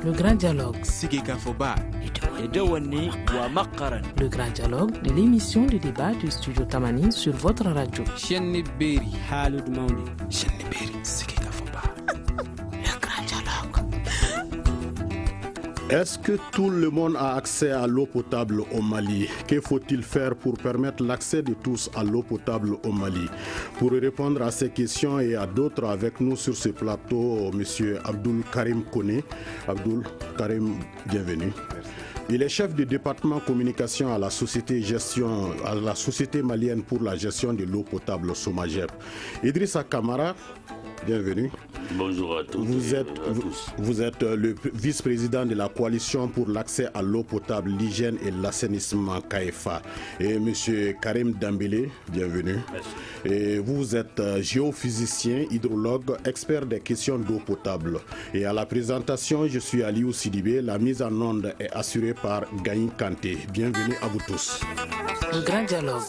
Le grand dialogue. Le grand dialogue de l'émission de débat du studio Tamani sur votre radio. Le grand dialogue. Est-ce que tout le monde a accès à l'eau potable au Mali? Que faut-il faire pour permettre l'accès de tous à l'eau potable au Mali? Pour répondre à ces questions et à d'autres, avec nous sur ce plateau, M. Abdoul Karim Koné. Abdoul Karim, bienvenue. Merci. Il est chef du département communication à la société malienne pour la gestion de l'eau potable Somagep. Idrissa Kamara, bienvenue. Bonjour à tous. Vous êtes le vice-président de la coalition pour l'accès à l'eau potable, l'hygiène et l'assainissement CAEFA. Et M. Karim Dambélé, bienvenue. Merci. Et vous êtes géophysicien, hydrologue, expert des questions d'eau potable. Et à la présentation, je suis Aliou Sidibé. La mise en onde est assurée par Gaïn Kanté. Bienvenue à vous tous. Le grand dialogue.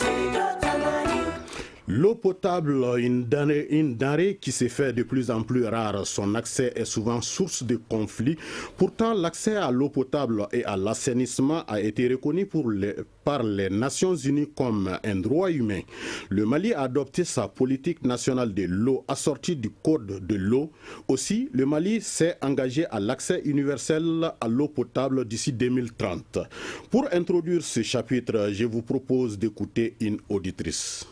L'eau potable, une denrée qui se fait de plus en plus rare. Son accès est souvent source de conflits. Pourtant, l'accès à l'eau potable et à l'assainissement a été reconnu par les Nations Unies comme un droit humain. Le Mali a adopté sa politique nationale de l'eau assortie du code de l'eau. Aussi, le Mali s'est engagé à l'accès universel à l'eau potable d'ici 2030. Pour introduire ce chapitre, je vous propose d'écouter une auditrice.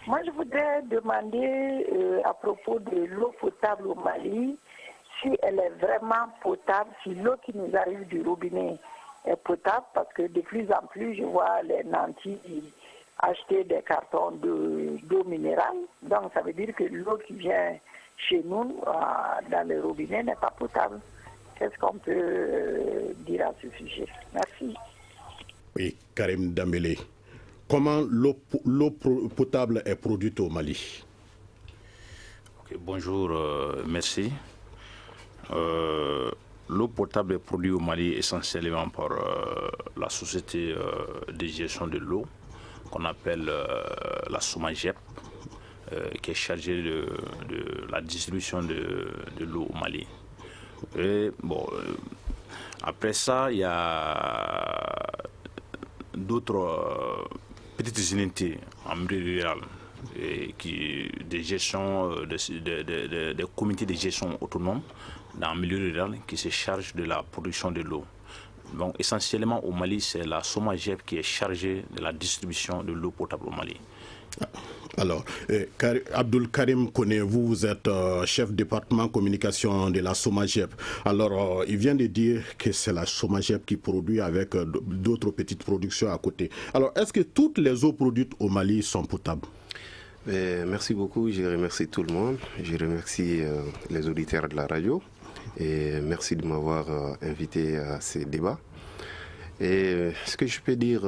Moi, je voudrais demander à propos de l'eau potable au Mali, si elle est vraiment potable, si l'eau qui nous arrive du robinet est potable, parce que de plus en plus, je vois les nantis acheter des cartons d'eau minérale. Donc, ça veut dire que l'eau qui vient chez nous, dans le robinet, n'est pas potable. Qu'est-ce qu'on peut dire à ce sujet? Merci. Oui, Karim Dambélé. Comment l'eau potable est produite au Mali? Bonjour, merci. L'eau potable est produite au Mali essentiellement par la société de gestion de l'eau qu'on appelle la Somagep, qui est chargée de la distribution de l'eau au Mali. Et, après ça, il y a d'autres petites unités en milieu rural des gestions, des comités de gestion autonomes dans le milieu rural qui se chargent de la production de l'eau. Donc essentiellement au Mali, c'est la Somagep qui est chargée de la distribution de l'eau potable au Mali. Alors, Abdoul Karim Koné, vous êtes chef département communication de la Somagep. Alors, il vient de dire que c'est la Somagep qui produit avec d'autres petites productions à côté. Alors, est-ce que toutes les eaux produites au Mali sont potables? Merci beaucoup, je remercie tout le monde. Je remercie les auditeurs de la radio et merci de m'avoir invité à ces débats. Et ce que je peux dire,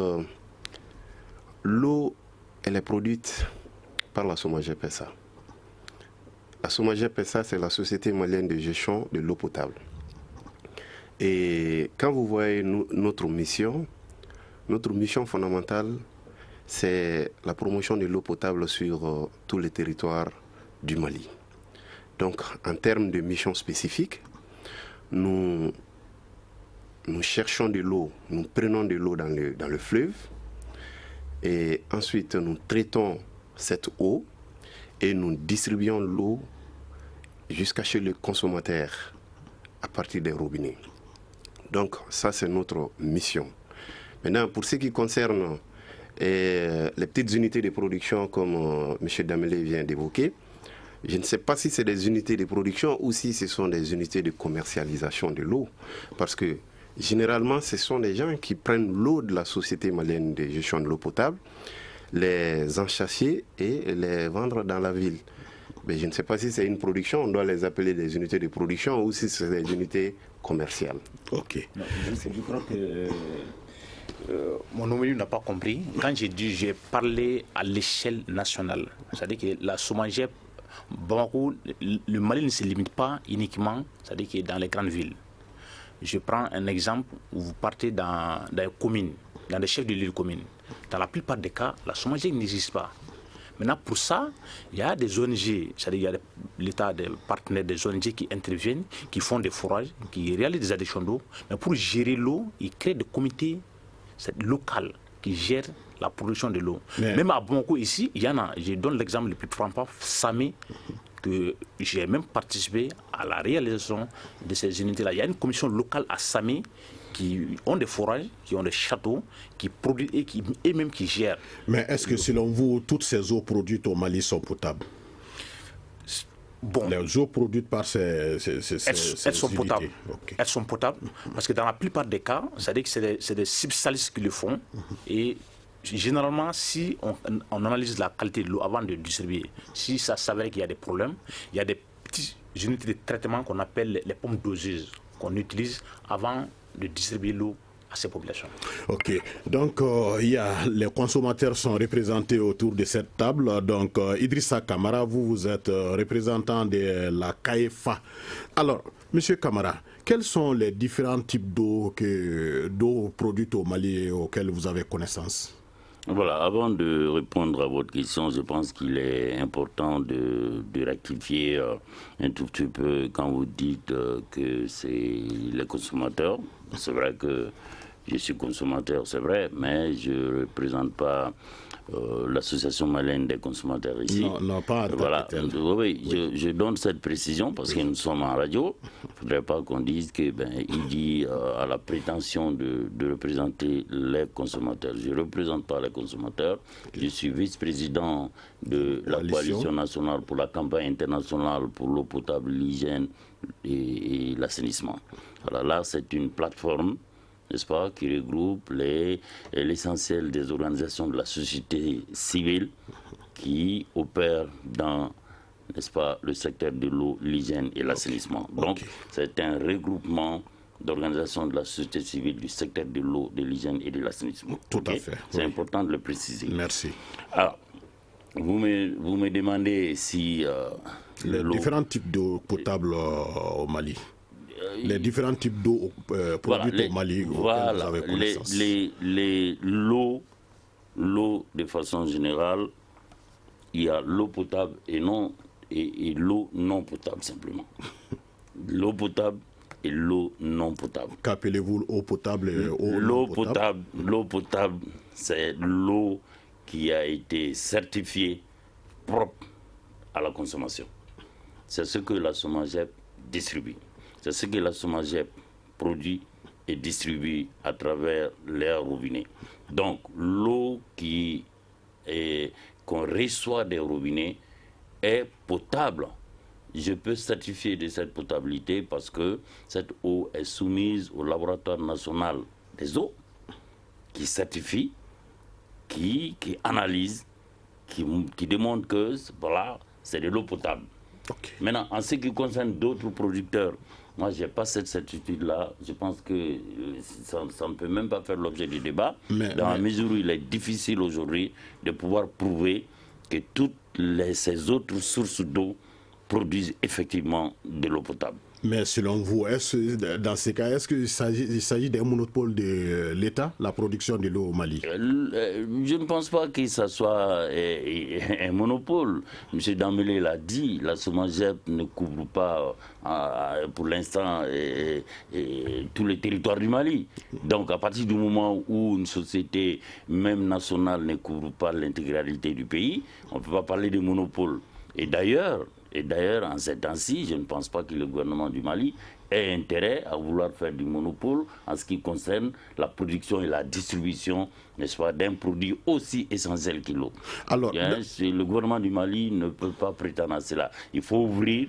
l'eau, elle est produite par la Somagep SA. La Somagep SA, c'est la société malienne de gestion de l'eau potable. Et quand vous voyez notre mission fondamentale, c'est la promotion de l'eau potable sur tous les territoires du Mali. Donc, en termes de mission spécifique, nous cherchons de l'eau, nous prenons de l'eau dans le fleuve, et ensuite nous traitons cette eau et nous distribuons l'eau jusqu'à chez le consommateur à partir des robinets. Donc ça, c'est notre mission. Maintenant, pour ce qui concerne les petites unités de production comme M. Dambélé vient d'évoquer, je ne sais pas si c'est des unités de production ou si ce sont des unités de commercialisation de l'eau, parce que généralement, ce sont des gens qui prennent l'eau de la société malienne de gestion de l'eau potable, les enchâsser et les vendre dans la ville. Mais je ne sais pas si c'est une production, on doit les appeler des unités de production ou si c'est des unités commerciales. Ok. Non, je crois que mon homologue n'a pas compris. Quand j'ai parlé à l'échelle nationale, c'est-à-dire que la Somagep, Bamako, le Mali ne se limite pas uniquement, c'est-à-dire que dans les grandes villes. Je prends un exemple où vous partez dans les communes, dans les chefs de l'île commune. Dans la plupart des cas, la Somagep n'existe pas. Maintenant, pour ça, il y a des ONG, c'est-à-dire il y a l'État, des partenaires des ONG qui interviennent, qui font des forages, qui réalisent des adductions d'eau. Mais pour gérer l'eau, ils créent des comités locaux qui gèrent la production de l'eau. Même à Bamako, ici, il y en a. Je donne l'exemple le plus frappant, Samé, que j'ai même participé à la réalisation de ces unités-là. Il y a une commission locale à Samé qui ont des forages, qui ont des châteaux, qui produisent et même qui gèrent. Mais est-ce que selon vous, toutes ces eaux produites au Mali sont potables? Bon. Les eaux produites par ces elles sont potables. Okay. Elles sont potables parce que dans la plupart des cas, c'est-à-dire que c'est des subsalistes qui le font. Et généralement, si on analyse la qualité de l'eau avant de distribuer, si ça s'avère qu'il y a des problèmes, il y a des petites unités de traitement qu'on appelle les pompes doseuses qu'on utilise avant de distribuer l'eau à ces populations. Ok, donc les consommateurs sont représentés autour de cette table. Donc Idrissa Kamara, vous êtes représentant de la CAEFA. Alors, Monsieur Kamara, quels sont les différents types d'eau produites au Mali auxquels vous avez connaissance? Voilà, avant de répondre à votre question, je pense qu'il est important de rectifier un tout petit peu quand vous dites que c'est les consommateurs. C'est vrai que je suis consommateur, c'est vrai, mais je ne représente pas l'association malienne des consommateurs ici. Non, pas voilà. Oui, je donne cette précision parce que nous sommes en radio. Il ne faudrait pas qu'on dise qu'il dit à la prétention de représenter les consommateurs. Je ne représente pas les consommateurs. Je suis vice-président de la Coalition nationale pour la campagne internationale pour l'eau potable, l'hygiène et l'assainissement. Voilà, là, c'est une plateforme, n'est-ce pas, qui regroupe l'essentiel des organisations de la société civile qui opèrent dans, n'est-ce pas, le secteur de l'eau, l'hygiène et l'assainissement. Donc, c'est un regroupement d'organisations de la société civile du secteur de l'eau, de l'hygiène et de l'assainissement. Tout à fait. C'est important de le préciser. Merci. Alors, vous me demandez si les différents types d'eau potable au Mali. Les différents types d'eau produites au Mali. Voilà, vous avez connaissance. L'eau de façon générale, il y a l'eau potable et l'eau non potable simplement. L'eau potable et l'eau non potable. Qu'appelez-vous eau potable et eau non potable? L'eau potable, c'est l'eau qui a été certifiée propre à la consommation. C'est ce que la SOMAGEP distribue. C'est ce que la SOMAGEP produit et distribue à travers les robinets. Donc, l'eau qu'on reçoit des robinets est potable. Je peux certifier de cette potabilité parce que cette eau est soumise au laboratoire national des eaux qui certifie, qui analyse, qui démontre que voilà, c'est de l'eau potable. Okay. Maintenant, en ce qui concerne d'autres producteurs, moi, je n'ai pas cette certitude-là. Je pense que ça ne peut même pas faire l'objet du débat, dans la mesure où il est difficile aujourd'hui de pouvoir prouver que toutes ces autres sources d'eau produisent effectivement de l'eau potable. Mais selon vous, dans ces cas, est-ce qu'il s'agit d'un monopole de l'État, la production de l'eau au Mali? Je ne pense pas que ce soit un monopole. M. Dambélé l'a dit, la SOMAGEP ne couvre pas pour l'instant tous les territoires du Mali. Donc à partir du moment où une société, même nationale, ne couvre pas l'intégralité du pays, on ne peut pas parler de monopole. Et d'ailleurs, en ces temps-ci, je ne pense pas que le gouvernement du Mali ait intérêt à vouloir faire du monopole en ce qui concerne la production et la distribution, n'est-ce pas, d'un produit aussi essentiel que l'eau. Alors, le gouvernement du Mali ne peut pas prétendre à cela. Il faut ouvrir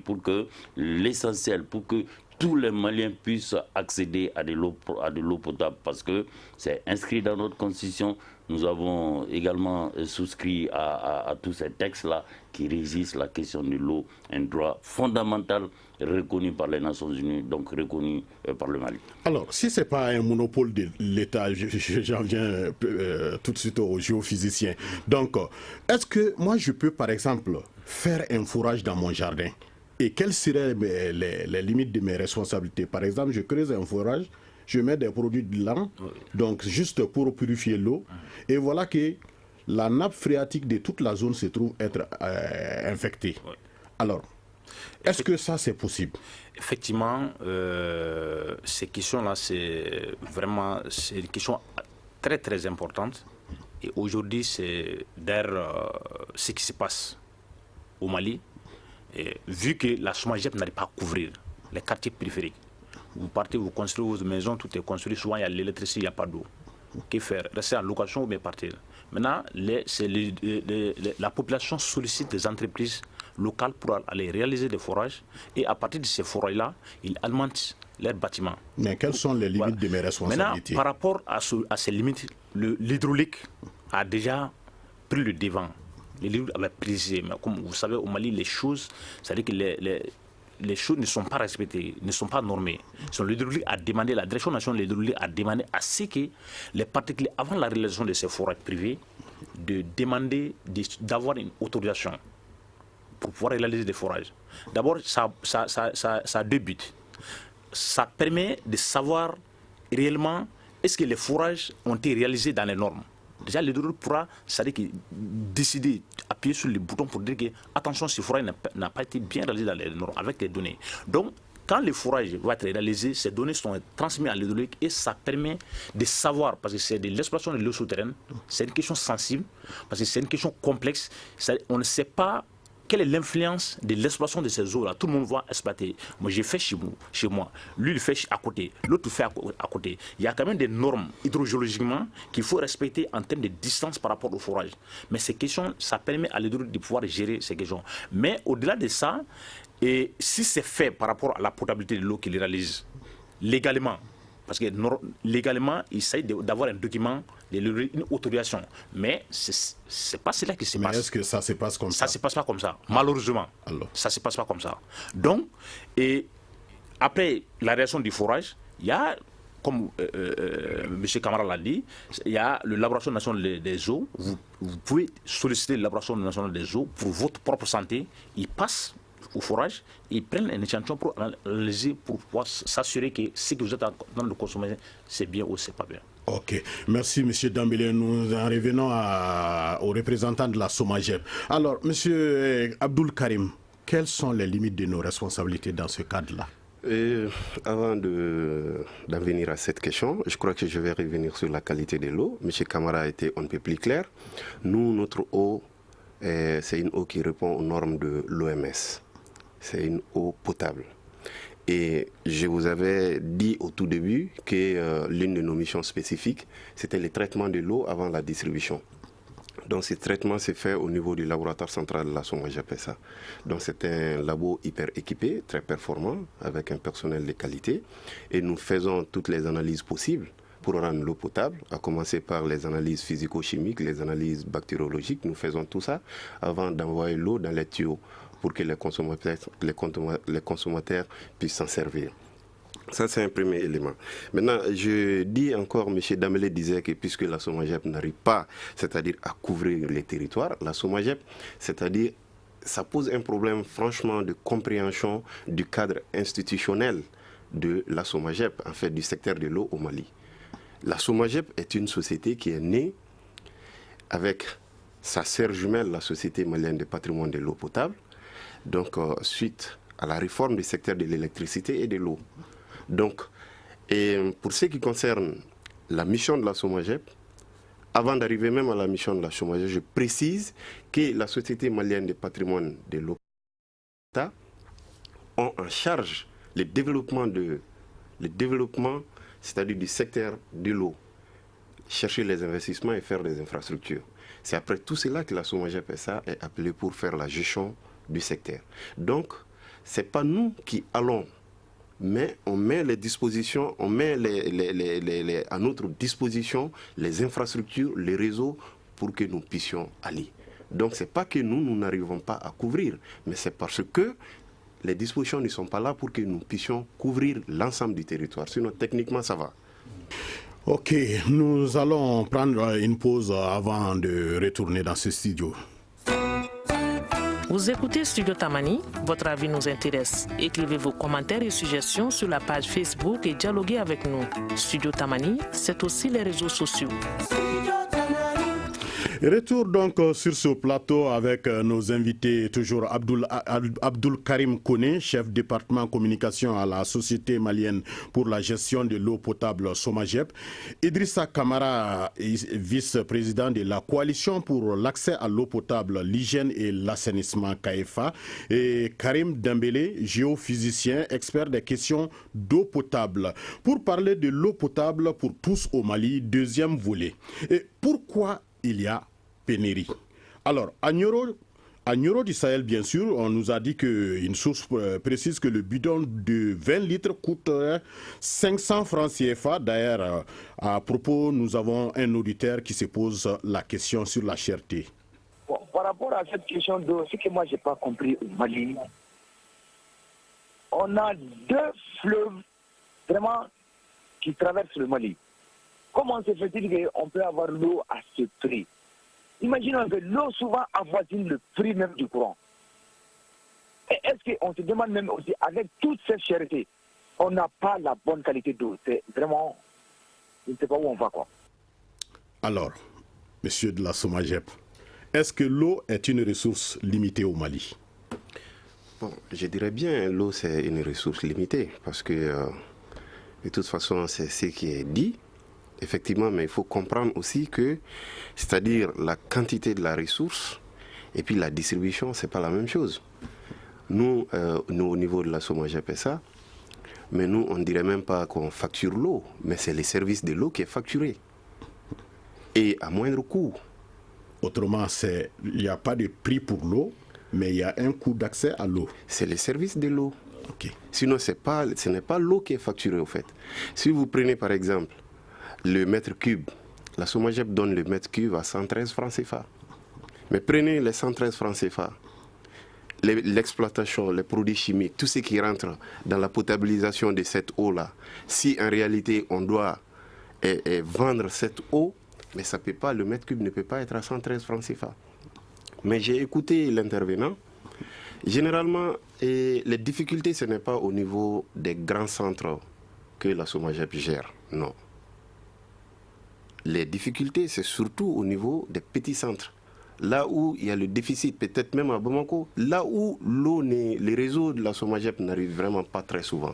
pour que l'essentiel, pour que tous les Maliens puissent accéder à de l'eau potable, parce que c'est inscrit dans notre constitution. Nous avons également souscrit à tous ces textes-là qui régissent la question de l'eau, un droit fondamental reconnu par les Nations Unies, donc reconnu par le Mali. Alors, si ce n'est pas un monopole de l'État, j'en viens tout de suite aux géophysiciens. Donc, est-ce que moi je peux par exemple faire un forage dans mon jardin? Et quelles seraient les limites de mes responsabilités? Par exemple, je creuse un forage, je mets des produits dedans, donc juste pour purifier l'eau. Et voilà que la nappe phréatique de toute la zone se trouve être infectée. Oui. Alors, est-ce que ça c'est possible? Effectivement, ces questions-là, c'est une question très très importante. Et aujourd'hui, c'est d'ailleurs ce qui se passe au Mali. Et vu que la SOMAGEP n'arrive pas à couvrir les quartiers périphériques, vous partez, vous construisez votre maison, tout est construit, souvent il y a l'électricité, il n'y a pas d'eau. Que faire? Rester en location ou bien partir? Maintenant, la population sollicite les entreprises locales pour aller réaliser des forages et à partir de ces forages-là, ils alimentent leurs bâtiments. Mais quelles sont les limites de mes responsabilités? Maintenant, par rapport à ces limites, l'hydraulique a déjà pris le devant. L'hydraulique avait prisé. Mais comme vous savez, au Mali, les choses, c'est-à-dire que les choses ne sont pas respectées, ne sont pas normées. L'hydraulique a demandé, la direction nationale de l'hydraulique a demandé à ce que les particuliers, avant la réalisation de ces forages privés, de demander d'avoir une autorisation pour pouvoir réaliser des forages. D'abord, ça a deux buts. Ça permet de savoir réellement est-ce que les forages ont été réalisés dans les normes. Déjà, l'hydraulique pourra, c'est-à-dire décider, appuyer sur le bouton pour dire que, attention, ce forage n'a pas été bien réalisé dans les normes avec les données. Donc, quand le forage va être réalisé, ces données sont transmises à l'hydraulique et ça permet de savoir, parce que c'est de l'exploitation de l'eau souterraine, c'est une question sensible, parce que c'est une question complexe, on ne sait pas quelle est l'influence de l'exploitation de ces eaux-là. Tout le monde va exploiter. Moi, j'ai fait chez moi. Lui, il fait à côté. L'autre fait à côté. Il y a quand même des normes hydrogéologiquement qu'il faut respecter en termes de distance par rapport au forage. Mais ces questions, ça permet à l'hydraulique de pouvoir gérer ces questions. Mais au-delà de ça, et si c'est fait par rapport à la potabilité de l'eau qu'il réalise légalement, parce que légalement, il s'agit d'avoir un document, une autorisation. Mais ce n'est pas cela qui se passe. Mais est-ce que ça se passe comme ça? Ça ne se passe pas comme ça, malheureusement. Alors. Ça ne se passe pas comme ça. Donc, et après la réaction du forage, il y a, comme M. Camara l'a dit, il y a le laboratoire national des eaux. Vous pouvez solliciter le laboratoire national des eaux pour votre propre santé. Il passe au forage, ils prennent un échantillon pour analyser, pour pouvoir s'assurer que ce que vous êtes en train de consommer, c'est bien ou c'est pas bien. Ok, merci M. Dambélé. Nous en revenons aux représentants de la SOMAGEP. Alors, M. Abdoul Karim, quelles sont les limites de nos responsabilités dans ce cadre-là? Avant d'en venir à cette question, je crois que je vais revenir sur la qualité de l'eau. M. Camara a été un peu plus clair. Nous, notre eau, c'est une eau qui répond aux normes de l'OMS. C'est une eau potable. Et je vous avais dit au tout début que l'une de nos missions spécifiques, c'était le traitement de l'eau avant la distribution. Donc ce traitement s'est fait au niveau du laboratoire central de la SOMAGEP. Donc c'est un labo hyper équipé, très performant, avec un personnel de qualité. Et nous faisons toutes les analyses possibles pour rendre l'eau potable, à commencer par les analyses physico-chimiques, les analyses bactériologiques. Nous faisons tout ça avant d'envoyer l'eau dans les tuyaux pour que les consommateurs puissent s'en servir. Ça, c'est un premier élément. Maintenant, je dis encore, M. Dambélé disait que puisque la SOMAGEP n'arrive pas, c'est-à-dire à couvrir les territoires, la SOMAGEP, c'est-à-dire, ça pose un problème franchement de compréhension du cadre institutionnel de la SOMAGEP, en fait, du secteur de l'eau au Mali. La SOMAGEP est une société qui est née avec sa sœur jumelle, la Société malienne de patrimoine de l'eau potable, donc suite à la réforme du secteur de l'électricité et de l'eau. Donc, et pour ce qui concerne la mission de la SOMAGEP, avant d'arriver même à la mission de la SOMAGEP, je précise que la Société malienne de patrimoine de l'eau potable ont en charge le développement, c'est-à-dire du secteur de l'eau, chercher les investissements et faire des infrastructures. C'est après tout cela que la SOMAGEP est appelée pour faire la gestion du secteur. Donc, ce n'est pas nous qui allons, mais on met les dispositions, on met à notre disposition les infrastructures, les réseaux pour que nous puissions aller. Donc, ce n'est pas que nous n'arrivons pas à couvrir, mais c'est parce que les dispositions ne sont pas là pour que nous puissions couvrir l'ensemble du territoire. Sinon, techniquement, ça va. Ok, nous allons prendre une pause avant de retourner dans ce studio. Vous écoutez Studio Tamani, votre avis nous intéresse. Écrivez vos commentaires et suggestions sur la page Facebook et dialoguez avec nous. Studio Tamani, c'est aussi les réseaux sociaux. Retour donc sur ce plateau avec nos invités, toujours Abdoul Karim Koné, chef département communication à la Société malienne pour la gestion de l'eau potable Somagep, Idrissa Kamara, vice-président de la coalition pour l'accès à l'eau potable, l'hygiène et l'assainissement KFA, et Karim Dembélé, géophysicien, expert des questions d'eau potable, pour parler de l'eau potable pour tous au Mali, deuxième volet. Et pourquoi il y a pénurie? Alors, à Nioro du Sahel, bien sûr, on nous a dit qu'une source précise que le bidon de 20 litres coûte 500 francs CFA. D'ailleurs, à propos, nous avons un auditeur qui se pose la question sur la cherté. Bon, par rapport à cette question d'eau, ce que moi je n'ai pas compris au Mali, on a 2 fleuves vraiment qui traversent le Mali. Comment se fait-il qu'on peut avoir l'eau à ce prix? Imaginons que l'eau souvent avoisine le prix même du courant. Et est-ce qu'on se demande même aussi, avec toute cette cherté, on n'a pas la bonne qualité d'eau? C'est vraiment, je ne sais pas où on va, quoi. Alors, monsieur de la Somagep, est-ce que l'eau est une ressource limitée au Mali? Bon, je dirais bien l'eau c'est une ressource limitée parce que de toute façon c'est ce qui est dit. Effectivement, mais il faut comprendre aussi que, c'est-à-dire la quantité de la ressource et puis la distribution, c'est pas la même chose. Nous au niveau de la Somagep ça, mais nous, on ne dirait même pas qu'on facture l'eau, mais c'est les services de l'eau qui est facturé. Et à moindre coût. Autrement, il n'y a pas de prix pour l'eau, mais il y a un coût d'accès à l'eau. C'est les services de l'eau. Okay. Sinon, ce n'est pas l'eau qui est facturée, au fait. Si vous prenez par exemple le mètre cube, la Somagep donne le mètre cube à 113 francs CFA. Mais prenez les 113 francs CFA, l'exploitation, les produits chimiques, tout ce qui rentre dans la potabilisation de cette eau-là. Si en réalité on doit vendre cette eau, mais ça peut pas, le mètre cube ne peut pas être à 113 francs CFA. Mais j'ai écouté l'intervenant. Généralement, les difficultés, ce n'est pas au niveau des grands centres que la Somagep gère, non. Les difficultés, c'est surtout au niveau des petits centres. Là où il y a le déficit, peut-être même à Bamako, là où l'eau, les réseaux de la Somagep n'arrivent vraiment pas très souvent.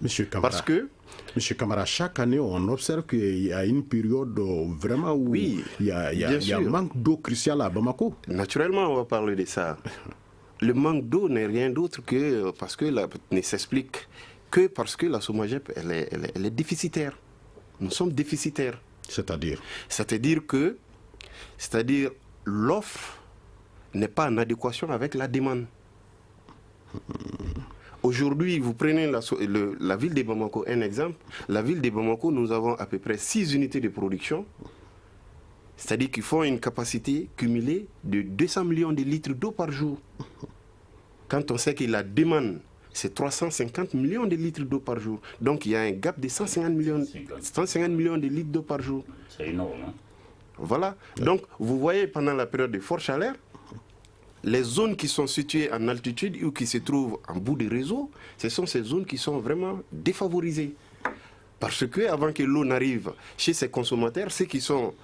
Monsieur Kamara, parce que, Monsieur Kamara, chaque année, on observe qu'il y a une période vraiment où oui, il y a un manque d'eau crucial à Bamako. Naturellement, on va parler de ça. Le manque d'eau n'est rien d'autre que parce que ne s'explique que parce que la Somagep, elle est déficitaire. Nous sommes déficitaires. C'est-à-dire que l'offre n'est pas en adéquation avec la demande. Aujourd'hui, vous prenez la ville de Bamako, un exemple. La ville de Bamako, nous avons à peu près 6 unités de production. C'est-à-dire qu'ils font une capacité cumulée de 200 millions de litres d'eau par jour. Quand on sait que la demande, c'est 350 millions de litres d'eau par jour. Donc il y a un gap de 150 millions de litres d'eau par jour. C'est énorme, hein? Voilà. Donc vous voyez, pendant la période de forte chaleur, les zones qui sont situées en altitude ou qui se trouvent en bout de réseau, ce sont ces zones qui sont vraiment défavorisées. Parce que avant que l'eau n'arrive chez ces consommateurs, ceux qui sont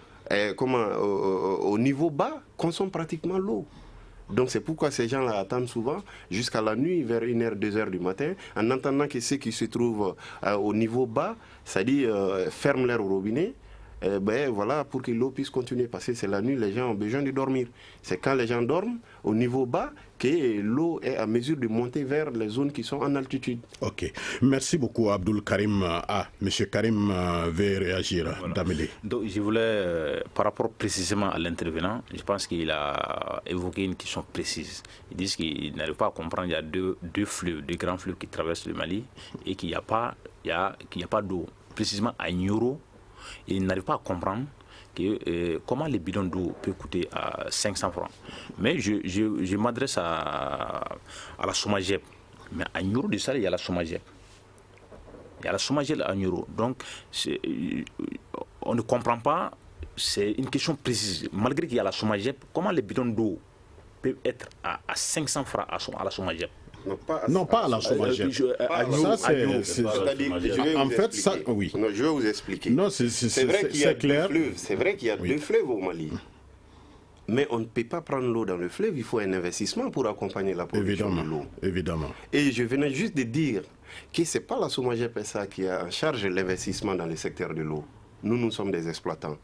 au niveau bas consomment pratiquement l'eau. Donc c'est pourquoi ces gens-là attendent souvent jusqu'à la nuit, vers 1h, 2h du matin, en entendant que ceux qui se trouvent au niveau bas, c'est-à-dire ferment leur robinet, voilà, pour que l'eau puisse continuer. Parce que c'est la nuit, les gens ont besoin de dormir. C'est quand les gens dorment au niveau bas que l'eau est à mesure de monter vers les zones qui sont en altitude. Ok. Merci beaucoup, Abdoul Karim. Monsieur Karim veut réagir. Voilà. Damélé. Donc, je voulais, par rapport précisément à l'intervenant, je pense qu'il a évoqué une question précise. Ils disent qu'ils n'arrivent pas à comprendre qu'il y a deux fleuves, deux grands fleuves qui traversent le Mali et qu'il n'y a pas d'eau. Précisément à Nioro, ils n'arrivent pas à comprendre comment les bidons d'eau peuvent coûter à 500 francs. Mais je m'adresse à la Somagep. Mais à Nioro du Sahel, il y a la Somagep. Il y a la Somagep à Nioro. Donc, on ne comprend pas, c'est une question précise. Malgré qu'il y a la Somagep, comment les bidons d'eau peuvent être à 500 francs à la Somagep? Non, pas à la Somagep. En fait, ça, oui. Non, je vais vous expliquer. Non, c'est vrai qu'il y a clair. C'est vrai qu'il y a deux fleuves au Mali. Mais on ne peut pas prendre l'eau dans le fleuve, il faut un investissement pour accompagner la production de l'eau. Évidemment. Et je venais juste de dire que ce n'est pas la SOMAGEP qui a en charge l'investissement dans le secteur de l'eau. Nous sommes des exploitants.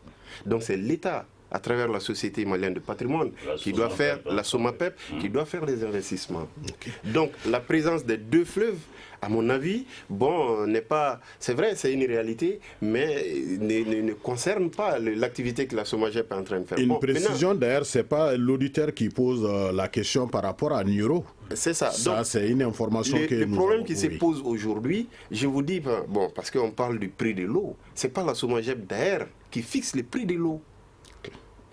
Donc c'est l'État, à travers la Société malienne de patrimoine, qui doit faire, la SOMAPEP, qui doit faire des investissements. Okay. Donc la présence des deux fleuves, à mon avis, bon, n'est pas... C'est vrai, c'est une réalité, mais ne concerne pas l'activité que la SOMAGEP est en train de faire. Une précision d'ailleurs, ce n'est pas l'auditeur qui pose la question par rapport à Nuro. C'est ça. Ça, c'est une information que le problème qui se pose aujourd'hui, je vous dis, bon, parce qu'on parle du prix de l'eau, ce n'est pas la SOMAGEP d'ailleurs qui fixe le prix de l'eau.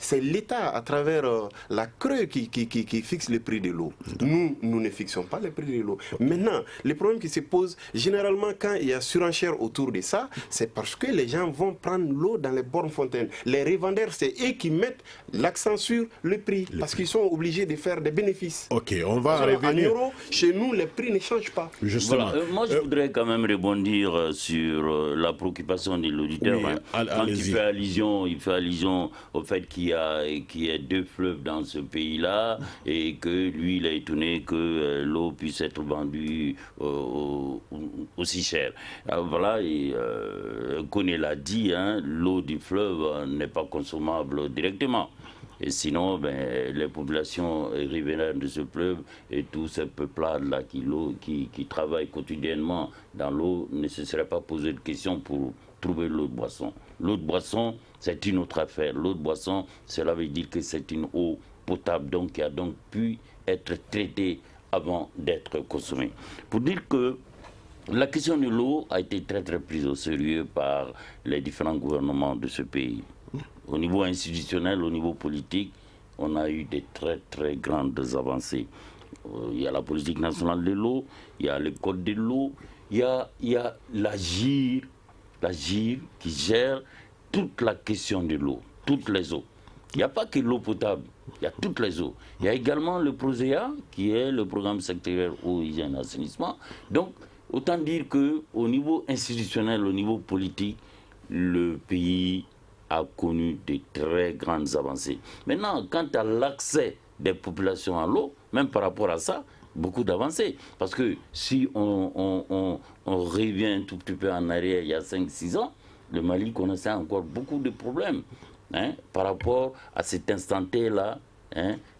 C'est l'État, à travers la CRE, qui fixe le prix de l'eau. Nous ne fixons pas le prix de l'eau. Maintenant, le problème qui se pose, généralement, quand il y a surenchère autour de ça, c'est parce que les gens vont prendre l'eau dans les bornes fontaines. Les revendeurs, c'est eux qui mettent l'accent sur le prix, parce qu'ils sont obligés de faire des bénéfices. Ok, on va revenir. En euros, chez nous, les prix ne changent pas. Justement. Voilà. Moi, je voudrais quand même rebondir sur la préoccupation de l'auditeur. Oui, quand il fait allusion au fait qu'il y a deux fleuves dans ce pays-là et que lui, il est étonné que l'eau puisse être vendue aussi cher. Alors, voilà, Koné l'a dit, hein, l'eau du fleuve n'est pas consommable directement. Et sinon, les populations riveraines de ce fleuve et tous ces peuplades-là qui travaillent quotidiennement dans l'eau ne se seraient pas posé de questions pour trouver l'eau de boisson. L'eau de boisson, c'est une autre affaire. L'eau de boisson, cela veut dire que c'est une eau potable, donc qui a donc pu être traitée avant d'être consommée. Pour dire que la question de l'eau a été très très prise au sérieux par les différents gouvernements de ce pays. Au niveau institutionnel, au niveau politique, on a eu des très très grandes avancées. Il y a la politique nationale de l'eau, il y a le code de l'eau, il y a la GIR qui gère toute la question de l'eau, toutes les eaux. Il n'y a pas que l'eau potable, il y a toutes les eaux. Il y a également le PROSEA, qui est le programme sectoriel eau, hygiène et assainissement. Donc, autant dire qu'au niveau institutionnel, au niveau politique, le pays a connu de très grandes avancées. Maintenant, quant à l'accès des populations à l'eau, même par rapport à ça, beaucoup d'avancées. Parce que si on revient un tout petit peu en arrière, il y a 5-6 ans, le Mali connaissait encore beaucoup de problèmes par rapport à cet instant T-là.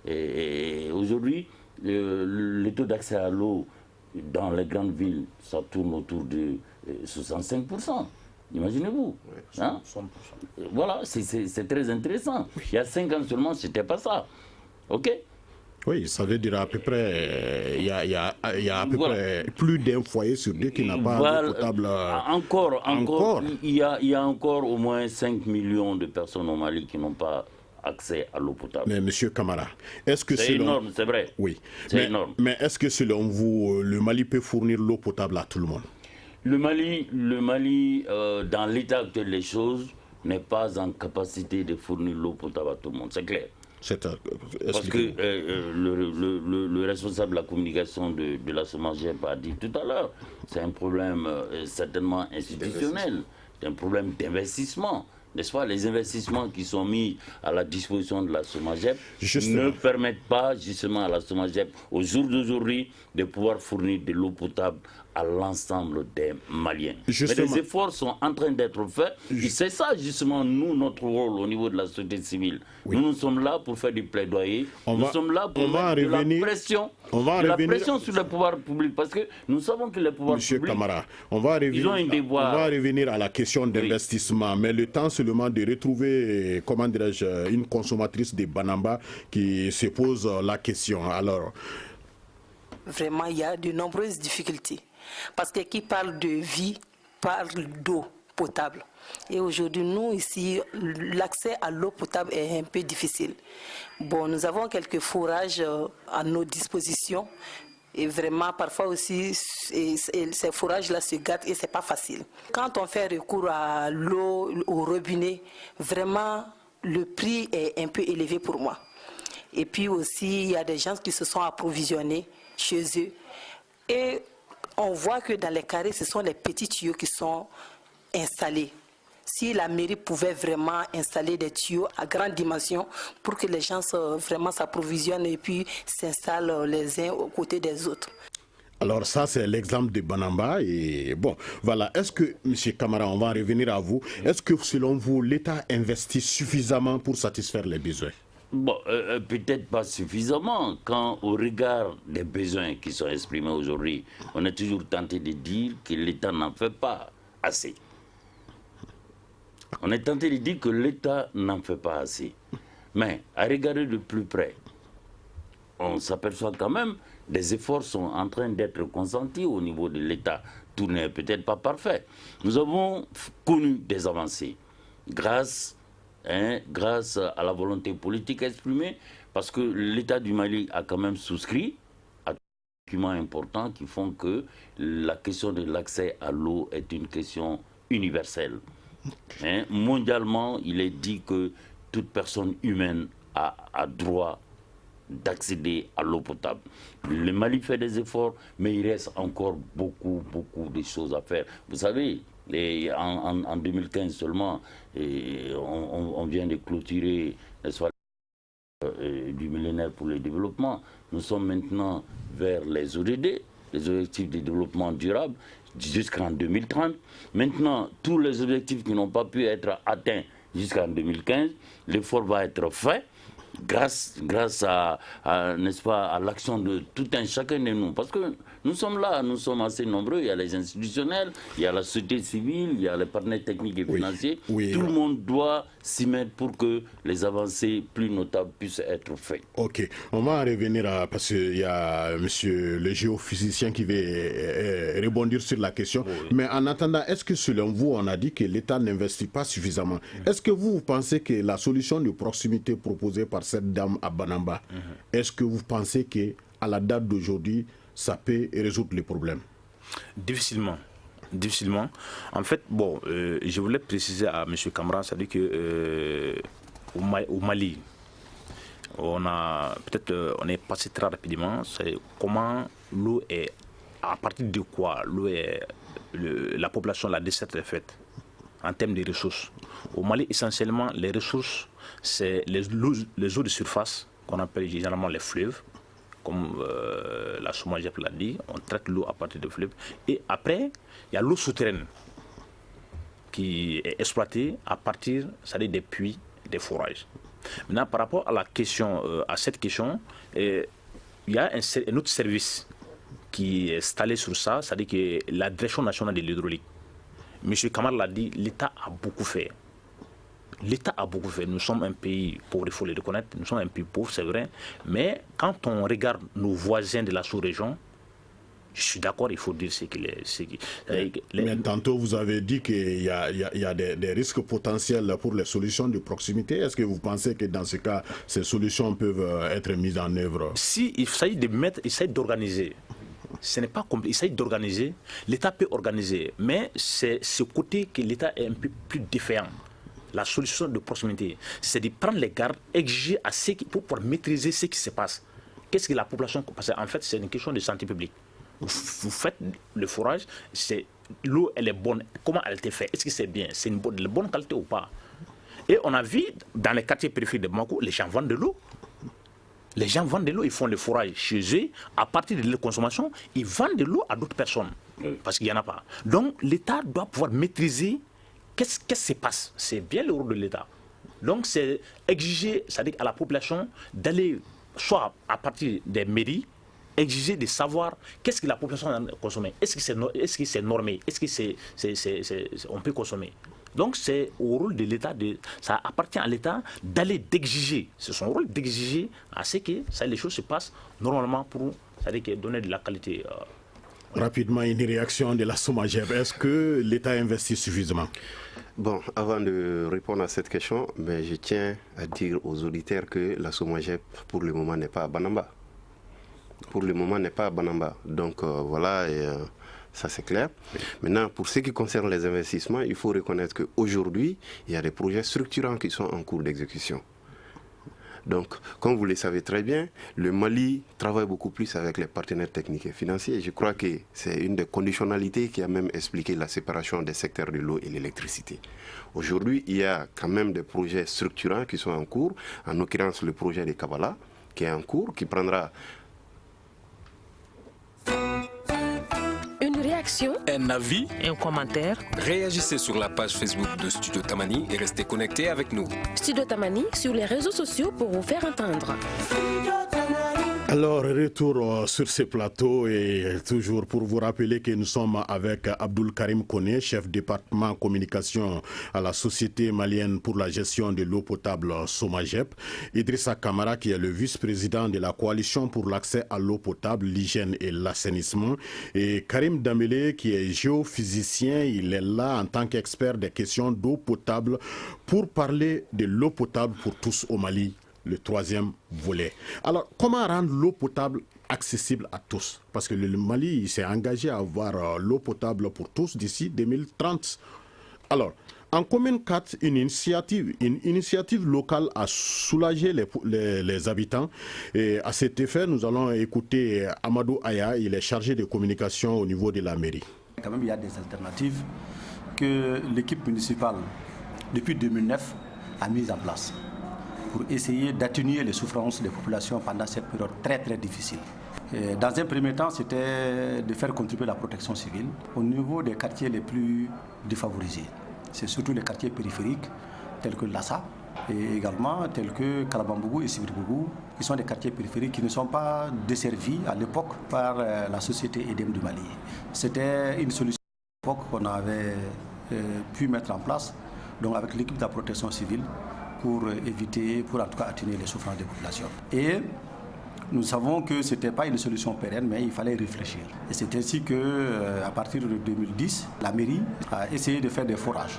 Et aujourd'hui, le taux d'accès à l'eau dans les grandes villes, ça tourne autour de 65%. Imaginez-vous. Oui, 100%. Voilà, c'est très intéressant. Il y a 5 ans seulement, ce n'était pas ça. OK ? Oui, ça veut dire à peu près, il y a à peu près plus d'un foyer sur deux qui n'a pas d'eau potable. Encore. Il y a encore au moins 5 millions de personnes au Mali qui n'ont pas accès à l'eau potable. Mais Monsieur Camara, est-ce que c'est énorme, c'est vrai. Oui, c'est énorme. Mais est-ce que selon vous, le Mali peut fournir l'eau potable à tout le monde? Le Mali, dans l'état actuel des choses, n'est pas en capacité de fournir l'eau potable à tout le monde, c'est clair. Parce que le responsable de la communication de la SOMAGEP a dit tout à l'heure, c'est un problème certainement institutionnel, c'est un problème d'investissement. N'est-ce pas? Les investissements qui sont mis à la disposition de la SOMAGEP ne permettent pas justement à la SOMAGEP, au jour d'aujourd'hui, de pouvoir fournir de l'eau potable à l'ensemble des Maliens. Justement. Mais les efforts sont en train d'être faits. Et c'est ça justement, nous, notre rôle au niveau de la société civile. Oui. Nous sommes là pour faire du plaidoyer. Nous sommes là pour mettre de la pression sur le pouvoir public. Parce que nous savons que le pouvoir public, Camara, on va revenir à la question d'investissement. Oui. Mais le temps seulement de retrouver, comment dirais-je, une consommatrice de Banamba qui se pose la question. Alors, vraiment, il y a de nombreuses difficultés. Parce que qui parle de vie parle d'eau potable. Et aujourd'hui, nous, ici, l'accès à l'eau potable est un peu difficile. Bon, nous avons quelques forages à nos dispositions. Et vraiment, parfois aussi, ces forages-là se gâtent et ce n'est pas facile. Quand on fait recours à l'eau, au robinet, vraiment, le prix est un peu élevé pour moi. Et puis aussi, il y a des gens qui se sont approvisionnés chez eux. Et on voit que dans les carrés, ce sont les petits tuyaux qui sont installés. si la mairie pouvait vraiment installer des tuyaux à grande dimension pour que les gens vraiment s'approvisionnent et puis s'installent les uns aux côtés des autres. Alors ça, c'est l'exemple de Banamba. Et bon, voilà. Est-ce que, M. Camara, on va revenir à vous. Est-ce que, selon vous, l'État investit suffisamment pour satisfaire les besoins? Bon, peut-être pas suffisamment. Quand, au regard des besoins qui sont exprimés aujourd'hui, on est toujours tenté de dire que l'État n'en fait pas assez. On est tenté de dire que l'État n'en fait pas assez. Mais, à regarder de plus près, on s'aperçoit quand même des efforts sont en train d'être consentis au niveau de l'État. Tout n'est peut-être pas parfait. Nous avons connu des avancées grâce à la volonté politique exprimée, parce que l'État du Mali a quand même souscrit à des documents importants qui font que la question de l'accès à l'eau est une question universelle. Mondialement, il est dit que toute personne humaine a droit d'accéder à l'eau potable. Le Mali fait des efforts, mais il reste encore beaucoup de choses à faire. Vous savez, en 2015 seulement, on vient de clôturer du millénaire pour le développement. Nous sommes maintenant vers les ODD, les objectifs de développement durable, jusqu'en 2030. Maintenant, tous les objectifs qui n'ont pas pu être atteints jusqu'en 2015, l'effort va être fait grâce à n'est-ce pas, à l'action de tout un chacun de nous. Parce que nous sommes là, nous sommes assez nombreux. Il y a les institutionnels, il y a la société civile, il y a les partenaires techniques et financiers. Oui. Tout le monde doit s'y mettre pour que les avancées plus notables puissent être faites. Ok, on va en revenir parce qu'il y a monsieur le géophysicien qui va rebondir sur la question. Oui. Mais en attendant, est-ce que selon vous, on a dit que l'État n'investit pas suffisamment? Est-ce que vous pensez que la solution de proximité proposée par cette dame à Banamba, est-ce que vous pensez qu'à la date d'aujourd'hui, ça peut résoudre les problèmes? Difficilement. En fait, bon, je voulais préciser à M. Camara, c'est-à-dire qu'au Mali, on est passé très rapidement. C'est comment l'eau est, à partir de quoi l'eau est, la population, la desserte est faite en termes de ressources. Au Mali, essentiellement, les ressources, c'est les eaux de surface, qu'on appelle généralement les fleuves, comme la Soumagep l'a dit, on traite l'eau à partir de fleuves. Et après, il y a l'eau souterraine qui est exploitée à partir, c'est-à-dire des puits, des forages. Maintenant, par rapport à la question, à cette question, il y a un autre service qui est installé sur ça, c'est-à-dire que la Direction nationale de l'hydraulique. M. Kamar l'a dit, l'État a beaucoup fait. L'État a beaucoup fait. Nous sommes un pays pauvre, il faut le reconnaître. Nous sommes un pays pauvre, c'est vrai. Mais quand on regarde nos voisins de la sous-région, je suis d'accord, il faut dire ce qu'il est. Mais tantôt, vous avez dit qu'il y a des risques potentiels pour les solutions de proximité. Est-ce que vous pensez que dans ce cas, ces solutions peuvent être mises en œuvre? Si il s'agit de mettre, il s'agit d'organiser. Ce n'est pas compliqué. Il s'agit d'organiser. L'État peut organiser. Mais c'est ce côté que l'État est un peu plus défaillant. La solution de proximité, c'est de prendre les gardes, exiger pour pouvoir maîtriser ce qui se passe. Qu'est-ce que la population... Parce qu'en fait, c'est une question de santé publique. Vous faites le forage, l'eau, elle est bonne. Comment elle été faite? Est-ce que c'est bien? C'est de bonne qualité ou pas? Et on a vu, dans les quartiers périphériques de Bamako, les gens vendent de l'eau. Les gens vendent de l'eau, ils font le forage chez eux. À partir de leur consommation, ils vendent de l'eau à d'autres personnes. Parce qu'il n'y en a pas. Donc, l'État doit pouvoir maîtriser qu'est-ce qui se passe. C'est bien le rôle de l'État. Donc, c'est exiger, c'est-à-dire à la population d'aller, soit à partir des mairies, exiger de savoir qu'est-ce que la population a consommé. Est-ce que c'est normé? Est-ce que on peut consommer? Donc c'est au rôle de l'État, ça appartient à l'État d'aller d'exiger. C'est son rôle d'exiger à ce que les choses se passent normalement pour donner de la qualité. Rapidement, une réaction de la Soumagep. Est-ce que l'État investit suffisamment? Bon, avant de répondre à cette question, mais je tiens à dire aux auditeurs que la Soumagep, pour le moment, n'est pas à Banamba. Pour le moment, n'est pas à Banamba. Donc voilà, ça c'est clair. Maintenant, pour ce qui concerne les investissements, il faut reconnaître qu'aujourd'hui, il y a des projets structurants qui sont en cours d'exécution. Donc, comme vous le savez très bien, le Mali travaille beaucoup plus avec les partenaires techniques et financiers. Je crois que c'est une des conditionnalités qui a même expliqué la séparation des secteurs de l'eau et l'électricité. Aujourd'hui, il y a quand même des projets structurants qui sont en cours, en l'occurrence le projet de Kabbalah, qui est en cours, qui prendra... Une réaction, un avis, un commentaire. Réagissez sur la page Facebook de Studio Tamani et restez connectés avec nous. Studio Tamani sur les réseaux sociaux pour vous faire entendre. Alors, retour sur ce plateau et toujours pour vous rappeler que nous sommes avec Abdoul Karim Koné, chef département communication à la Société malienne pour la gestion de l'eau potable SOMAGEP, Idrissa Kamara qui est le vice-président de la coalition pour l'accès à l'eau potable, l'hygiène et l'assainissement, et Karim Dambélé qui est géophysicien, il est là en tant qu'expert des questions d'eau potable pour parler de l'eau potable pour tous au Mali. Le troisième volet. Alors, comment rendre l'eau potable accessible à tous? Parce que le Mali s'est engagé à avoir l'eau potable pour tous d'ici 2030. Alors, en commune 4, une initiative locale a soulagé les habitants. Et à cet effet, nous allons écouter Amadou Aya, il est chargé de communication au niveau de la mairie. Quand même, il y a des alternatives que l'équipe municipale, depuis 2009, a mises en place pour essayer d'atténuer les souffrances des populations pendant cette période très très difficile. Et dans un premier temps, c'était de faire contribuer la protection civile au niveau des quartiers les plus défavorisés. C'est surtout les quartiers périphériques tels que Lassa et également tels que Kalabambougou et Sibirbougou, qui sont des quartiers périphériques qui ne sont pas desservis à l'époque par la société EDEM du Mali. C'était une solution à l'époque qu'on avait pu mettre en place, donc avec l'équipe de la protection civile, pour éviter, pour en tout cas atténuer les souffrances des populations. Et nous savons que ce n'était pas une solution pérenne, mais il fallait réfléchir. Et c'est ainsi qu'à partir de 2010, la mairie a essayé de faire des forages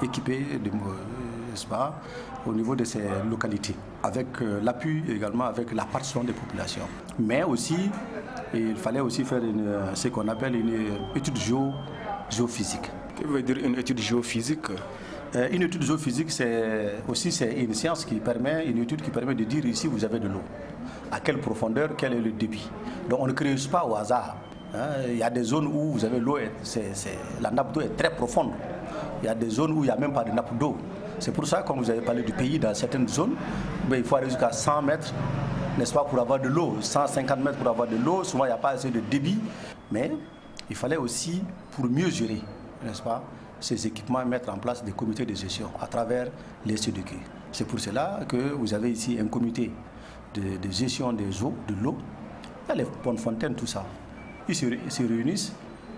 équipés, n'est-ce pas, au niveau de ces localités, avec l'appui également avec la participation des populations. Mais aussi, il fallait aussi faire ce qu'on appelle une étude géophysique. Que veut dire une étude géophysique? Une étude géophysique, c'est une science une étude qui permet de dire ici vous avez de l'eau. À quelle profondeur, quel est le débit. Donc on ne creuse pas au hasard. Il y a des zones où vous avez l'eau, la nappe d'eau est très profonde. Il y a des zones où il n'y a même pas de nappe d'eau. C'est pour ça, comme vous avez parlé du pays, dans certaines zones, il faut aller jusqu'à 100 mètres, n'est-ce pas, pour avoir de l'eau. 150 mètres pour avoir de l'eau. Souvent, il n'y a pas assez de débit. Mais il fallait aussi, pour mieux gérer, n'est-ce pas, ces équipements, mettre en place des comités de gestion à travers les CDQ. C'est pour cela que vous avez ici un comité de gestion des eaux, de l'eau. Il y a les bonnes fontaines, tout ça. Ils se réunissent,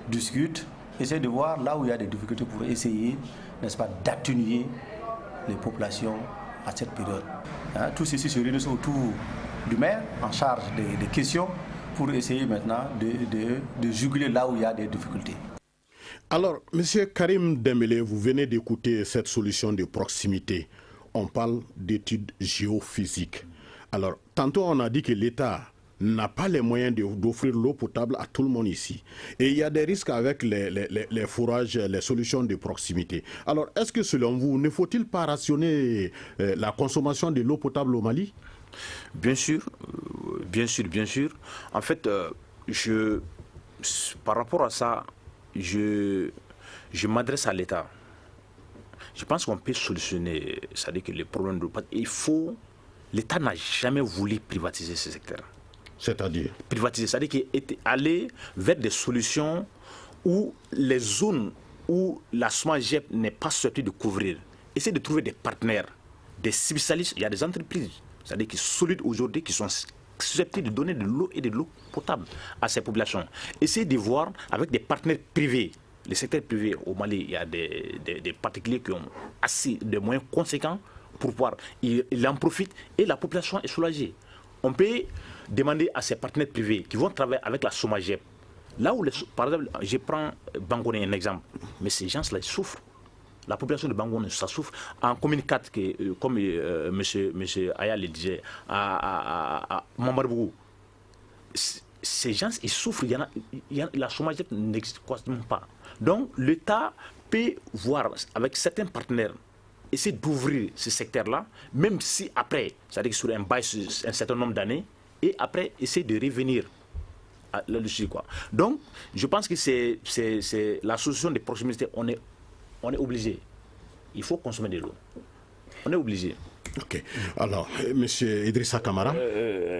discutent, essaient de voir là où il y a des difficultés pour essayer, n'est-ce pas, d'atténuer les populations à cette période. Tous ceux-ci se réunissent autour du maire en charge des questions pour essayer maintenant de juguler là où il y a des difficultés. Alors, M. Karim Dembélé, vous venez d'écouter cette solution de proximité. On parle d'études géophysiques. Alors, tantôt on a dit que l'État n'a pas les moyens d'offrir l'eau potable à tout le monde ici. Et il y a des risques avec les forages, les solutions de proximité. Alors, est-ce que selon vous, ne faut-il pas rationner la consommation de l'eau potable au Mali? Bien sûr. En fait, par rapport à ça, je m'adresse à l'État. Je pense qu'on peut solutionner, c'est-à-dire que les problèmes de l'État n'a jamais voulu privatiser ce secteur. C'est-à-dire privatiser, c'est-à-dire qu'il était allé vers des solutions où les zones où la SOMAGEP n'est pas sortie de couvrir. Essayer de trouver des partenaires, des spécialistes. Il y a des entreprises, c'est-à-dire qui sont solides aujourd'hui, qui sont susceptibles de donner de l'eau et de l'eau potable à ces populations. Essayez de voir avec des partenaires privés. Le secteur privé au Mali, il y a des particuliers qui ont assez de moyens conséquents pour pouvoir. Ils en profitent et la population est soulagée. On peut demander à ces partenaires privés qui vont travailler avec la SOMAGEP. Là où, par exemple, je prends Bangoné un exemple, mais ces gens-là, ils souffrent. La population de Bangoné, ça souffre. En commune 4, comme M. Aya le disait, à Mambarbougou, ces gens, ils souffrent. La SOMAGEP n'existe quasiment pas. Donc, l'État peut voir avec certains partenaires essayer d'ouvrir ce secteur-là, même si après, c'est-à-dire sur un bail sur un certain nombre d'années, et après essayer de revenir à l'industrie, quoi. Donc, je pense que c'est la solution de proximité. On est obligé. Il faut consommer de l'eau. On est obligé. Ok. Alors, monsieur Idrissa Kamara.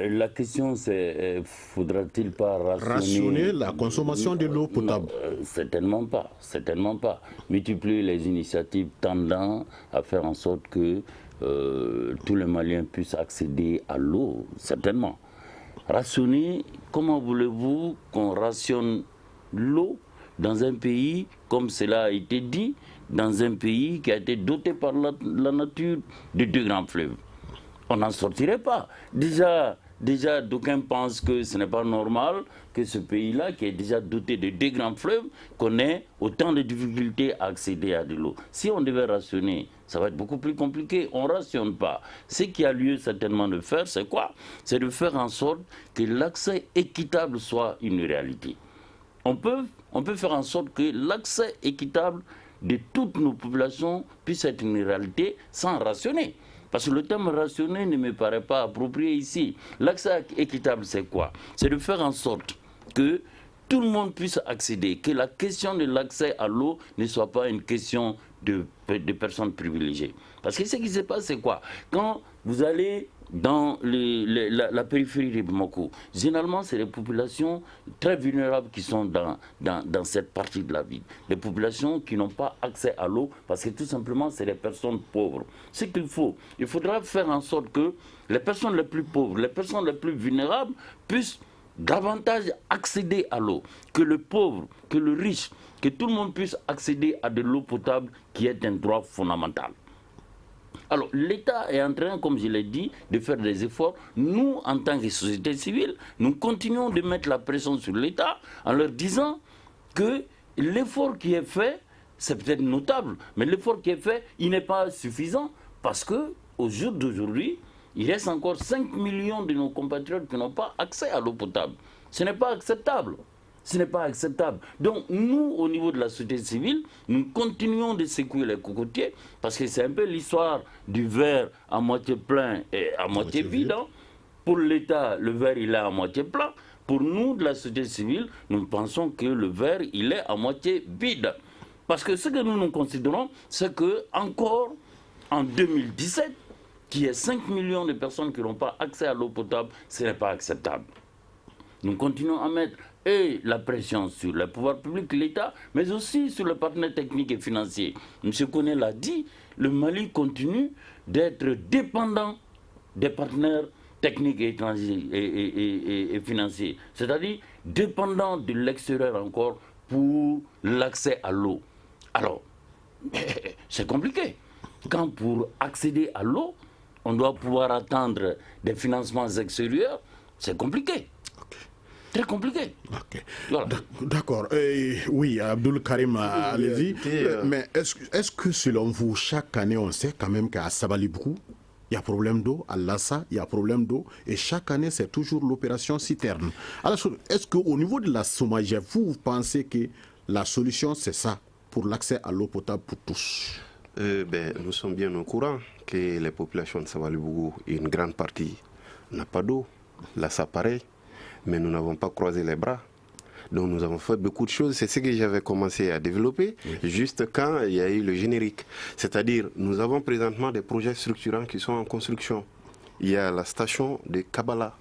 La question c'est, faudra-t-il pas rationner la consommation de l'eau potable? Certainement pas, certainement pas. Multiplier les initiatives tendant à faire en sorte que tous les Maliens puissent accéder à l'eau, certainement. Rationner, comment voulez-vous qu'on rationne l'eau dans un pays, comme cela a été dit, dans un pays qui a été doté par la nature de 2 grands fleuves? On n'en sortirait pas. Déjà d'aucuns pensent que ce n'est pas normal que ce pays-là, qui est déjà doté de 2 grands fleuves, connaît autant de difficultés à accéder à de l'eau. Si on devait rationner, ça va être beaucoup plus compliqué. On ne rationne pas. Ce qui a lieu certainement de faire, c'est quoi? C'est de faire en sorte que l'accès équitable soit une réalité. On peut faire en sorte que l'accès équitable de toutes nos populations puisse être une réalité sans rationner. Parce que le terme rationner ne me paraît pas approprié ici. L'accès équitable, c'est quoi? C'est de faire en sorte que tout le monde puisse accéder, que la question de l'accès à l'eau ne soit pas une question de personnes privilégiées. Parce que ce qui se passe, c'est quoi? Quand vous allez dans la périphérie de Bamako, généralement, c'est les populations très vulnérables qui sont dans cette partie de la ville. Les populations qui n'ont pas accès à l'eau parce que tout simplement, c'est les personnes pauvres. Ce qu'il faut, il faudra faire en sorte que les personnes les plus pauvres, les personnes les plus vulnérables puissent davantage accéder à l'eau. Que le pauvre, que le riche, que tout le monde puisse accéder à de l'eau potable qui est un droit fondamental. Alors, l'État est en train, comme je l'ai dit, de faire des efforts. Nous, en tant que société civile, nous continuons de mettre la pression sur l'État en leur disant que l'effort qui est fait, c'est peut-être notable, mais l'effort qui est fait, il n'est pas suffisant parce qu'au jour d'aujourd'hui, il reste encore 5 millions de nos compatriotes qui n'ont pas accès à l'eau potable. Ce n'est pas acceptable. Ce n'est pas acceptable. Donc nous, au niveau de la société civile, nous continuons de secouer les cocotiers parce que c'est un peu l'histoire du verre à moitié plein et à moitié vide. Hein. Pour l'État, le verre, il est à moitié plein. Pour nous, de la société civile, nous pensons que le verre, il est à moitié vide. Parce que ce que nous considérons, c'est que encore en 2017, qu'il y ait 5 millions de personnes qui n'ont pas accès à l'eau potable, ce n'est pas acceptable. Nous continuons à mettre la pression sur le pouvoir public, l'État, mais aussi sur les partenaires techniques et financiers. M. Koné l'a dit, le Mali continue d'être dépendant des partenaires techniques et étrangers et financiers, c'est-à-dire dépendant de l'extérieur encore pour l'accès à l'eau. Alors, c'est compliqué. Quand pour accéder à l'eau, on doit pouvoir attendre des financements extérieurs, c'est compliqué. Très compliqué. Okay. Voilà. D'accord. Oui, Abdoul Karim, allez-y. Mais est-ce que selon vous, chaque année, on sait quand même qu'à Sabalibrou, il y a problème d'eau, à Lassa, il y a problème d'eau, et chaque année, c'est toujours l'opération citerne. Alors, est-ce qu'au niveau de la Somagé, vous pensez que la solution, c'est ça, pour l'accès à l'eau potable pour tous? Nous sommes bien au courant que les populations de Sabalibrou, une grande partie, n'a pas d'eau. Lassa, pareil. Mais nous n'avons pas croisé les bras. Donc nous avons fait beaucoup de choses. C'est ce que j'avais commencé à développer, juste quand il y a eu le générique. C'est-à-dire, nous avons présentement des projets structurants qui sont en construction. Il y a la station de Kabala,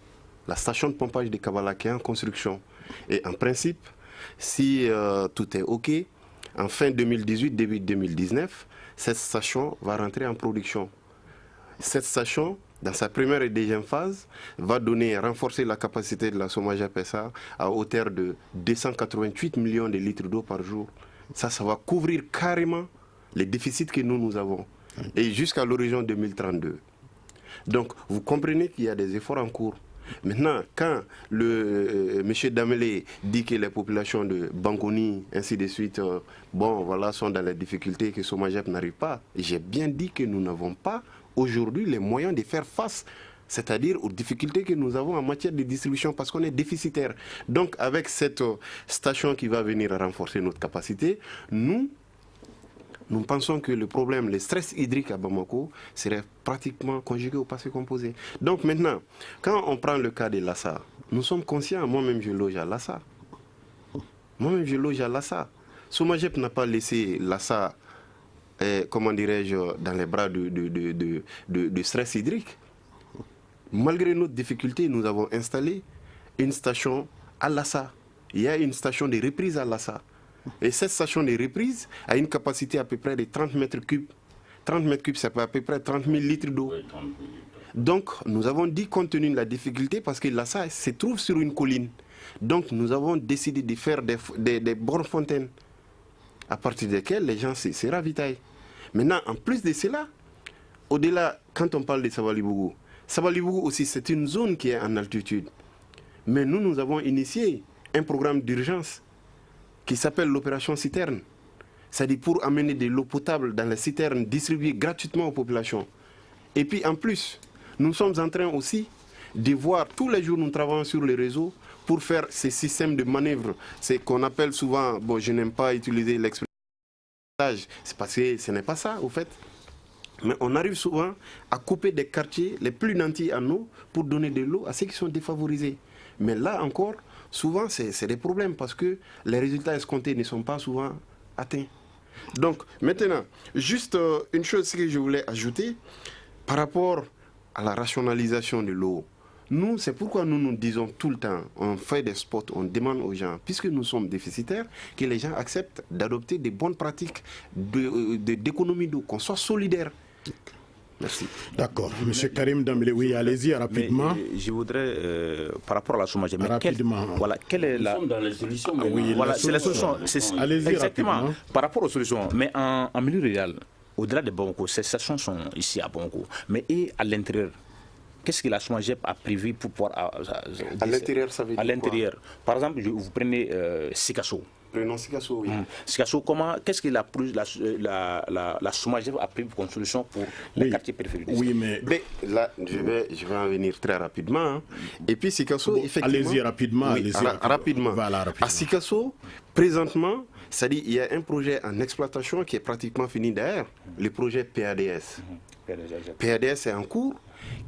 la station de pompage de Kabala qui est en construction. Et en principe, si tout est OK, en fin 2018, début 2019, cette station va rentrer en production. Cette station, dans sa première et deuxième phase, va renforcer la capacité de la Somagé-Pessa à hauteur de 288 millions de litres d'eau par jour. Ça va couvrir carrément les déficits que nous avons. Et jusqu'à l'horizon 2032. Donc, vous comprenez qu'il y a des efforts en cours. Maintenant, quand M. Damele dit que les populations de Bangoni, ainsi de suite, sont dans les difficultés, que Somagep n'arrive pas, j'ai bien dit que nous n'avons pas aujourd'hui les moyens de faire face, c'est-à-dire aux difficultés que nous avons en matière de distribution parce qu'on est déficitaire. Donc avec cette station qui va venir renforcer notre capacité, nous, nous pensons que le problème, le stress hydrique à Bamako, serait pratiquement conjugué au passé composé. Donc maintenant, quand on prend le cas de Lassa, nous sommes conscients, moi-même je loge à Lassa. Somagep n'a pas laissé Lassa, comment dirais-je, dans les bras de stress hydrique. Malgré notre difficulté, nous avons installé une station à Lassa. Il y a une station de reprise à Lassa. Et cette station de reprise a une capacité à peu près de 30 mètres cubes. 30 mètres cubes, c'est à peu près 30 000 litres d'eau. Donc, nous avons dit, compte tenu de la difficulté, parce que Lassa se trouve sur une colline. Donc, nous avons décidé de faire des bornes fontaines, à partir desquelles les gens se ravitaillent. Maintenant, en plus de cela, au-delà, quand on parle de Sabalibougou aussi, c'est une zone qui est en altitude. Mais nous avons initié un programme d'urgence qui s'appelle l'opération citerne. C'est-à-dire pour amener de l'eau potable dans les citernes distribuées gratuitement aux populations. Et puis en plus, nous sommes en train aussi de voir, tous les jours nous travaillons sur les réseaux pour faire ces systèmes de manœuvre. C'est qu'on appelle souvent, bon je n'aime pas utiliser l'expression, c'est parce que ce n'est pas ça au fait. Mais on arrive souvent à couper des quartiers les plus nantis en eau pour donner de l'eau à ceux qui sont défavorisés. Mais là encore, souvent, c'est des problèmes parce que les résultats escomptés ne sont pas souvent atteints. Donc, maintenant, juste une chose que je voulais ajouter, par rapport à la rationalisation de l'eau, nous, c'est pourquoi nous disons tout le temps, on fait des spots, on demande aux gens, puisque nous sommes déficitaires, que les gens acceptent d'adopter des bonnes pratiques d'économie d'eau, qu'on soit solidaire. Merci. D'accord. Monsieur Karim Dambélé, oui, allez-y rapidement. Mais, je voudrais, par rapport à la sommage, rapidement. Quelle est la... Nous sommes dans les solutions. Oui, voilà, c'est la solution. Allez-y exactement. Rapidement. Par rapport aux solutions, mais en milieu rural, au-delà de Bamako, ces stations sont ici à Bamako, mais et à l'intérieur, qu'est-ce que la SOMAGEP a prévu pour pouvoir... à l'intérieur, ça veut dire à l'intérieur. Par exemple, vous prenez Sikasso. Prenons Sikasso, oui. Sikasso, qu'est-ce que la SOMAGEP a prévu comme solution pour les quartiers périphériques? Oui, mais là, je vais en venir très rapidement. Et puis Sikasso, effectivement... Allez-y rapidement. Oui, rapidement. Voilà, rapidement. À Sikasso, présentement, c'est-à-dire il y a un projet en exploitation qui est pratiquement fini d'ailleurs, le projet PADS. PADS est en cours,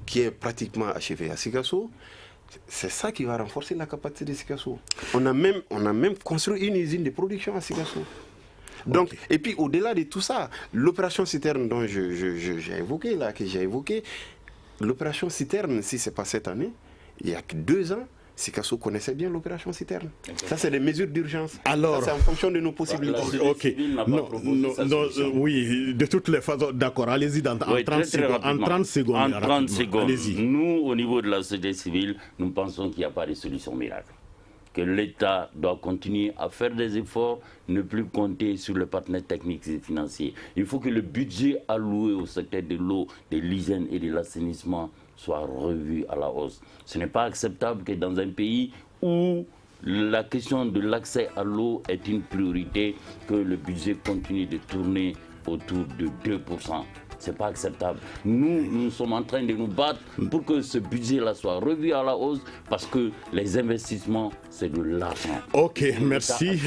qui est pratiquement achevé à Sikasso. C'est ça qui va renforcer la capacité de Sikasso. On a même construit une usine de production à Sikasso. Donc, okay. Et puis au-delà de tout ça, l'opération citerne dont j'ai évoqué, l'opération citerne, si ce n'est pas cette année, il y a que 2 ans, Sikasso connaissait bien l'opération citerne. Ça, c'est des mesures d'urgence. Alors, c'est en fonction de nos possibilités. Ok. Oui, de toutes les façons, d'accord. Allez-y en 30 secondes. En 30 secondes. En 30 secondes. Nous, au niveau de la société civile, nous pensons qu'il n'y a pas de solution miracle. Que l'État doit continuer à faire des efforts, ne plus compter sur les partenaires techniques et financiers. Il faut que le budget alloué au secteur de l'eau, de l'hygiène et de l'assainissement soit revu à la hausse. Ce n'est pas acceptable que dans un pays où la question de l'accès à l'eau est une priorité, que le budget continue de tourner autour de 2%. Ce n'est pas acceptable. Nous sommes en train de nous battre pour que ce budget-là soit revu à la hausse parce que les investissements, c'est de l'argent. Ok, merci.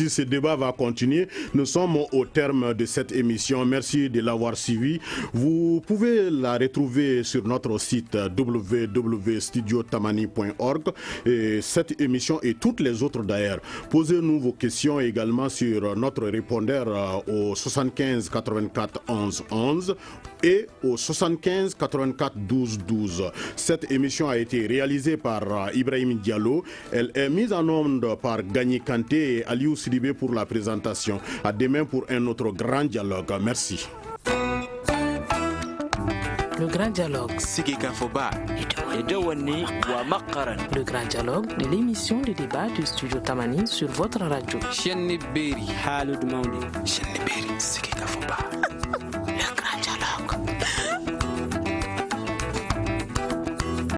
Ce débat va continuer. Nous sommes au terme de cette émission. Merci de l'avoir suivi. Vous pouvez la retrouver sur notre site www.studiotamani.org. Et cette émission et toutes les autres d'ailleurs. Posez-nous vos questions également sur notre répondeur au 75 84 11 11 et au 75 84 12 12. Cette émission a été réalisée par Ibrahim Diallo. Elle est mise en onde par Gagné Kanté et Aliou Sidibé pour la présentation. À demain pour un autre grand dialogue. Merci. Le grand dialogue. Le grand dialogue de l'émission de débat du studio Tamani sur votre radio.